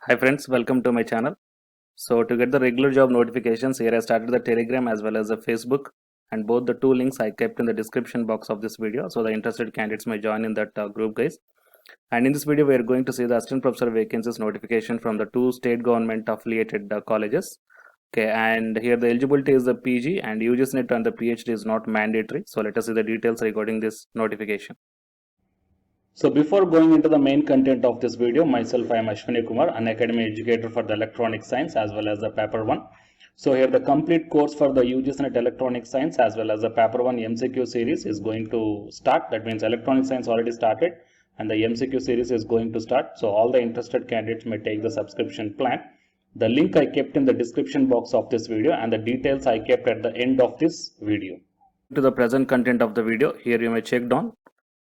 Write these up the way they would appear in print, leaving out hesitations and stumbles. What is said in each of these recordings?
Hi friends, welcome to my channel. So to get the regular job notifications, here I started the Telegram as well as the Facebook, and both the two links I kept in the description box of this video, so the interested candidates may join in that group, guys. And in this video we are going to see the assistant professor vacancies notification from the two state government affiliated colleges. Okay, and here the eligibility is the PG and UGC NET and the PhD is not mandatory. So let us see the details regarding this notification. So before going into the main content of this video, myself I am Ashwini Kumar, an academy educator for the electronic science as well as the paper 1. So here the complete course for the UGC NET electronic science as well as the paper 1 MCQ series is going to start. That means electronic science already started and the MCQ series is going to start. So all the interested candidates may take the subscription plan. The link I kept in the description box of this video and the details I kept at the end of this video. To the present content of the video, here you may check down.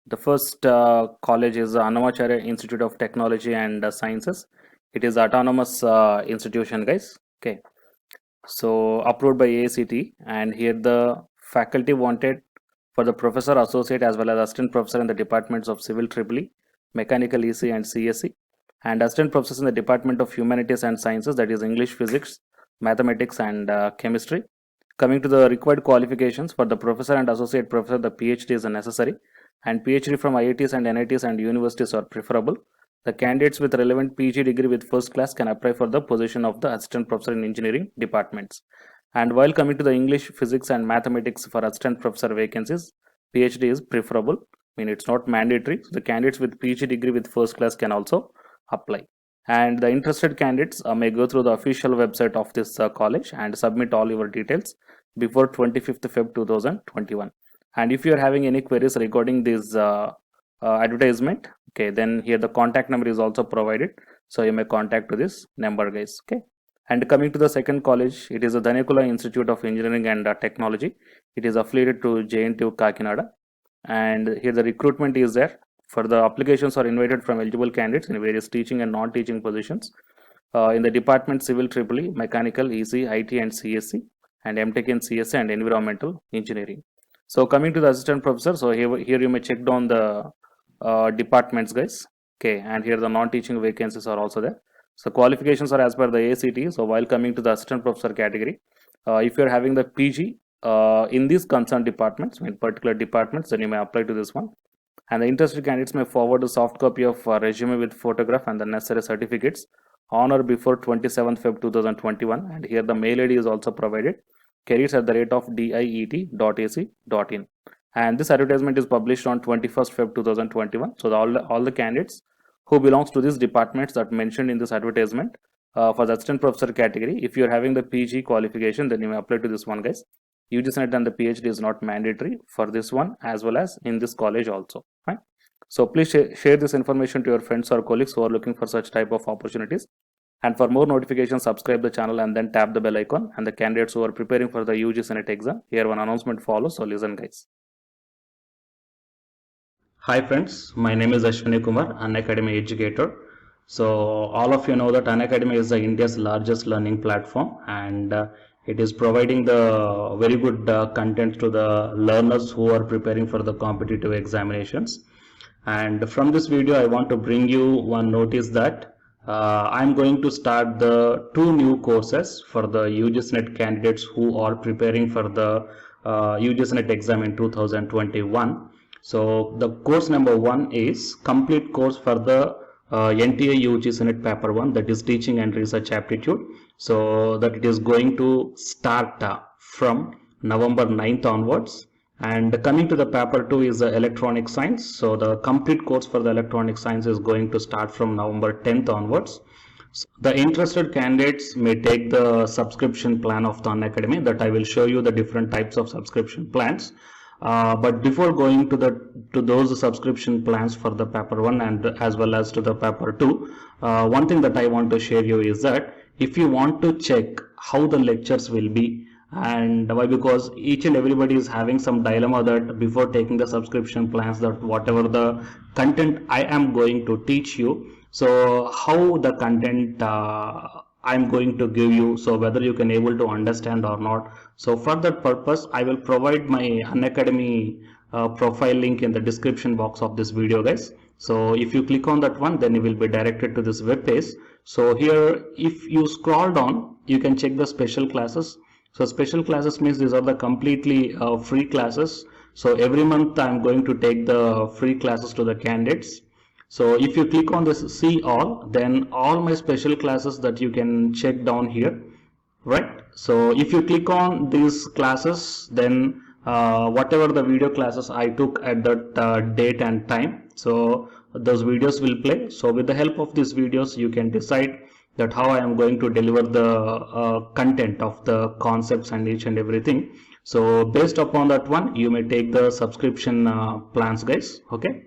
The first college is Annamacharya Institute of Technology and Sciences. It is autonomous institution, guys. Okay, so approved by AICTE, and here the faculty wanted for the professor, associate as well as assistant professor in the departments of Civil EEE, Mechanical EC and CSE, and assistant professors in the Department of Humanities and Sciences, that is English, Physics, Mathematics and Chemistry. Coming to the required qualifications for the professor and associate professor, the PhD is necessary and PhD from IITs and NITs and universities are preferable. The candidates with relevant PG degree with first class can apply for the position of the assistant professor in engineering departments. And while coming to the English, Physics and Mathematics for assistant professor vacancies, PhD is preferable. I mean, it's not mandatory. So the candidates with PG degree with first class can also apply. And the interested candidates may go through the official website of this college and submit all your details before 25th Feb 2021. And if you are having any queries regarding this advertisement, okay, then here the contact number is also provided, so you may contact to this number, guys. Okay, and coming to the second college, it is the Dhanekula Institute of Engineering and Technology. It is affiliated to JNTU Kakinada, and here the recruitment is there. For the applications are invited from eligible candidates in various teaching and non-teaching positions in the department Civil EEE, Mechanical, EC, IT and CSE, and MTech in CSE and Environmental Engineering. So coming to the assistant professor, so here you may check down the departments, guys. Okay, and here the non-teaching vacancies are also there. So qualifications are as per the AICTE. So while coming to the assistant professor category, if you are having the PG in these concerned departments, in particular departments, then you may apply to this one. And the interested candidates may forward a soft copy of resume with photograph and the necessary certificates on or before 27th Feb 2021. And here the mail ID is also provided, careers@diet.ac.in, and this advertisement is published on 21st Feb 2021. So all the candidates who belongs to these departments that mentioned in this advertisement for the assistant professor category, if you are having the PG qualification, then you may apply to this one, guys. UGC NET and the PhD is not mandatory for this one as well as in this college also, right? So please share this information to your friends or colleagues who are looking for such type of opportunities. And for more notifications, subscribe the channel and then tap the bell icon. And the candidates who are preparing for the UGC NET exam, here one announcement follows, so listen, guys. Hi friends, my name is Ashwini Kumar, an academy educator. So all of you know that Unacademy is India's largest learning platform, and it is providing the very good content to the learners who are preparing for the competitive examinations. And from this video, I want to bring you one notice that I'm going to start the two new courses for the UGC NET candidates who are preparing for the UGC NET exam in 2021. So the course number 1 is complete course for the NTA UGC NET paper 1, that is teaching and research aptitude. So that it is going to start from November 9th onwards. And coming to the paper 2 is the electronic science. So the complete course for the electronic science is going to start from November 10th onwards. So the interested candidates may take the subscription plan of the Unacademy, that I will show you the different types of subscription plans. But before going to those subscription plans for the paper 1 and as well as to the paper 2, one thing that I want to share you is that if you want to check how the lectures will be, and why, because each and everybody is having some dilemma that before taking the subscription plans, that whatever the content I am going to teach you, so how the content I'm going to give you, so whether you can able to understand or not. So for that purpose, I will provide my Unacademy profile link in the description box of this video, guys. So if you click on that one, then you will be directed to this web page. So here, if you scroll down, you can check the special classes. So special classes means these are the completely free classes. So every month I'm going to take the free classes to the candidates. So if you click on this see all, then all my special classes that you can check down here, right? So if you click on these classes, then whatever the video classes I took at that date and time, so those videos will play. So with the help of these videos, you can decide that how I am going to deliver the content of the concepts and each and everything. So based upon that one, you may take the subscription plans, guys. Okay.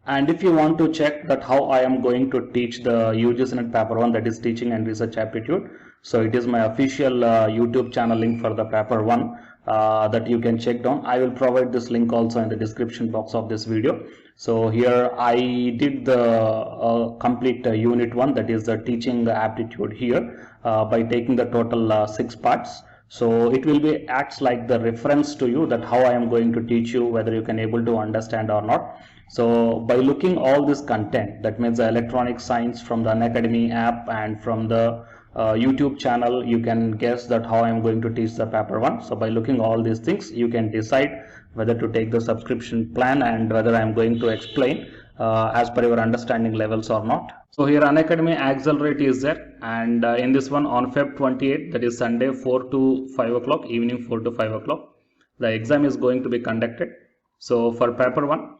And if you want to check that how I am going to teach the UGC NET paper 1, that is teaching and research aptitude, so it is my official YouTube channel link for the paper 1 that you can check down. I will provide this link also in the description box of this video. So here I did the complete unit 1, that is the teaching aptitude here by taking the total 6 parts. So it will be acts like the reference to you that how I am going to teach you, whether you can able to understand or not. So by looking all this content, that means the electronic science from the Unacademy app and from the YouTube channel, you can guess that how I am going to teach the paper 1. So by looking all these things, you can decide whether to take the subscription plan and whether I am going to explain as per your understanding levels or not. So here Unacademy Accelerate is there, and in this one on Feb 28, that is Sunday 4 to 5 o'clock, evening 4 to 5 o'clock, the exam is going to be conducted. So for paper 1,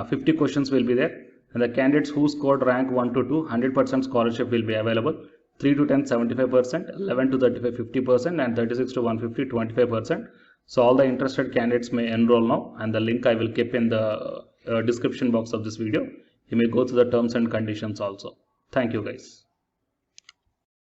50 questions will be there, and the candidates who scored rank 1 to 2, 100% scholarship will be available. 3 to 10, 75%, 11 to 35, 50%, and 36 to 150, 25%. So all the interested candidates may enroll now, and the link I will keep in the description box of this video. You may go through the terms and conditions also. Thank you, guys.